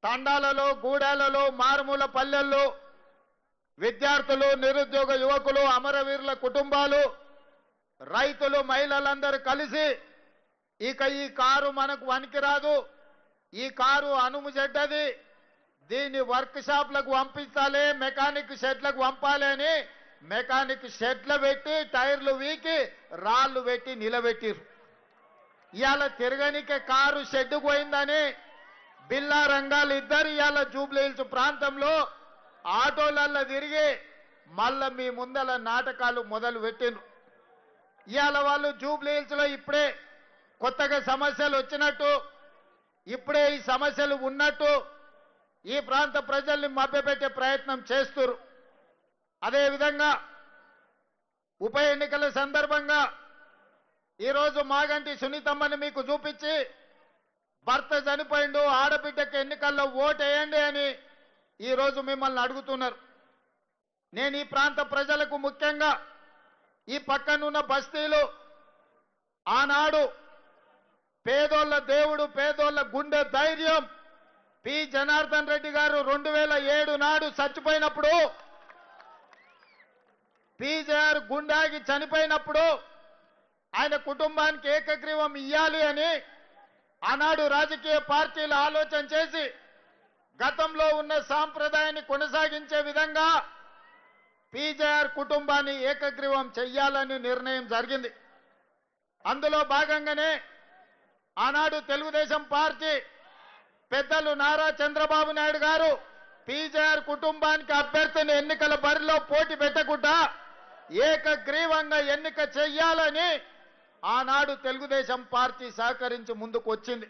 తండాలలో గూడాలలో మారుమూల పల్లెల్లో విద్యార్థులు నిరుద్యోగ యువకులు అమరవీరుల కుటుంబాలు రైతులు మహిళలందరూ కలిసి ఇక ఈ కారు మనకు వనికిరాదు, ఈ కారు అనుము చెడ్డది, దీన్ని వర్క్ షాప్లకు పంపించాలి, మెకానిక్ షెడ్లకు పంపాలి అని మెకానిక్ షెడ్లు పెట్టి టైర్లు వీకి రాళ్లు పెట్టి నిలబెట్టిరు. ఇవాళ తిరగనికే కారు షెడ్డుకు పోయిందని బిల్లా రంగాలు ఇద్దరు ఇవాళ జూబ్లీ హిల్స్ ప్రాంతంలో ఆటోలల్లో తిరిగి మళ్ళా మీ ముందల నాటకాలు మొదలు పెట్టిండ్రు. ఇవాళ వాళ్ళు జూబ్లీ హిల్స్ లో ఇప్పుడే కొత్తగా సమస్యలు వచ్చినట్టు, ఇప్పుడే ఈ సమస్యలు ఉన్నట్టు ఈ ప్రాంత ప్రజల్ని మభ్యపెట్టే ప్రయత్నం చేస్తున్నారు. అదేవిధంగా ఉప ఎన్నికల సందర్భంగా ఈరోజు మాగంటి సునీతమ్మని మీకు చూపించి భర్త చనిపోయిండు, ఆడబిడ్డకి ఎన్నికల్లో ఓటేయండి అని ఈరోజు మిమ్మల్ని అడుగుతున్నారు. నేను ఈ ప్రాంత ప్రజలకు ముఖ్యంగా ఈ పక్కనున్న బస్తీలు ఆనాడు పేదోళ్ళ దేవుడు పేదోళ్ళ గుండె ధైర్యం పి జనార్దన్ రెడ్డి గారు 2007 నాడు చచ్చిపోయినప్పుడు పీజేఆర్ గుండాగి చనిపోయినప్పుడు ఆయన కుటుంబానికి ఏకగ్రీవం ఇయ్యాలి అని ఆనాడు రాజకీయ పార్టీలు ఆలోచన చేసి గతంలో ఉన్న సాంప్రదాయాన్ని కొనసాగించే విధంగా పీజేఆర్ కుటుంబాన్ని ఏకగ్రీవం చెయ్యాలని నిర్ణయం జరిగింది. అందులో భాగంగానే ఆనాడు తెలుగుదేశం పార్టీ పెద్దలు నారా చంద్రబాబు నాయుడు గారు పీజేఆర్ కుటుంబానికి అభ్యర్థిని ఎన్నికల బరిలో పోటీ పెట్టకుండా ఏకగ్రీవంగా ఎన్నిక చెయ్యాలని ఆనాడు తెలుగుదేశం పార్టీ సహకరించి ముందుకు వచ్చింది.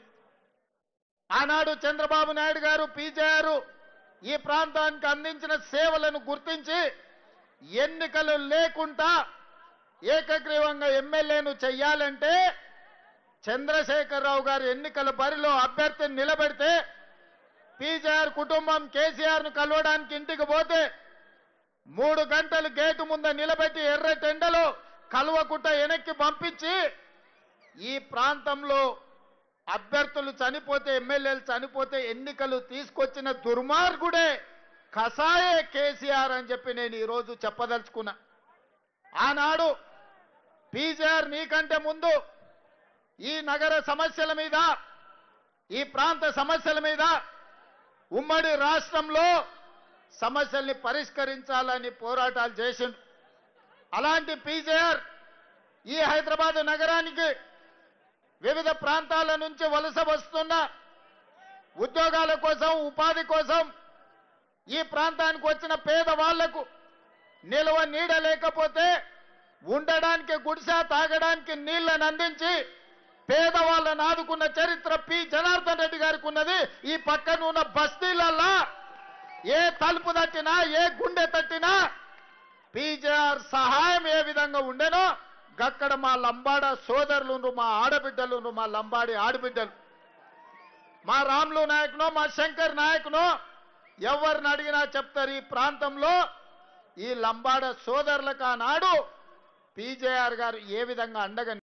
ఆనాడు చంద్రబాబు నాయుడు గారు పీజేఆర్ ఈ ప్రాంతానికి అందించిన సేవలను గుర్తించి ఎన్నికలు లేకుండా ఏకగ్రీవంగా ఎమ్మెల్యేను చెయ్యాలంటే చంద్రశేఖరరావు గారు ఎన్నికల బరిలో అభ్యర్థిని నిలబెడితే పీజేఆర్ కుటుంబం కేసీఆర్ను కలవడానికి ఇంటికి పోతే 3 గంటలు గేటు ముందు నిలబెట్టి ఎర్రటెండలో కల్వకుట్ట వెనక్కి పంపించి ఈ ప్రాంతంలో అభ్యర్థులు చనిపోతే ఎమ్మెల్యేలు చనిపోతే ఎన్నికలు తీసుకొచ్చిన దుర్మార్గుడే కసాయే కేసీఆర్ అని చెప్పి నేను ఈరోజు చెప్పదలుచుకున్నా. ఆనాడు పీజేఆర్ నీకంటే ముందు ఈ నగర సమస్యల మీద ఈ ప్రాంత సమస్యల మీద ఉమ్మడి రాష్ట్రంలో సమస్యల్ని పరిష్కరించాలని పోరాటాలు చేసిండు. అలాంటి పీజేఆర్ ఈ హైదరాబాద్ నగరానికి వివిధ ప్రాంతాల నుంచి వలస వస్తున్న ఉద్యోగాల కోసం ఉపాధి కోసం ఈ ప్రాంతానికి వచ్చిన పేదవాళ్లకు నిల్వ నీడ లేకపోతే ఉండడానికి గుడిసె తాగడానికి నీళ్లను అందించి పేదవాళ్ళను ఆదుకున్న చరిత్ర పి జనార్దన్ రెడ్డి గారికి ఉన్నది. ఈ పక్కన ఉన్న బస్తీలల్లా ఏ తలుపు తట్టినా ఏ గుండె తట్టినా పీజేఆర్ సహాయం ఏ విధంగా ఉండేనో గక్కడ మా లంబాడ సోదరులు మా ఆడబిడ్డలు మా లంబాడి ఆడబిడ్డలు మా రాములు నాయకునో మా శంకర్ నాయకునో ఎవరిని అడిగినా చెప్తారు. ఈ ప్రాంతంలో ఈ లంబాడ సోదరులకు ఆనాడు పీజేఆర్ గారు ఏ విధంగా అండగా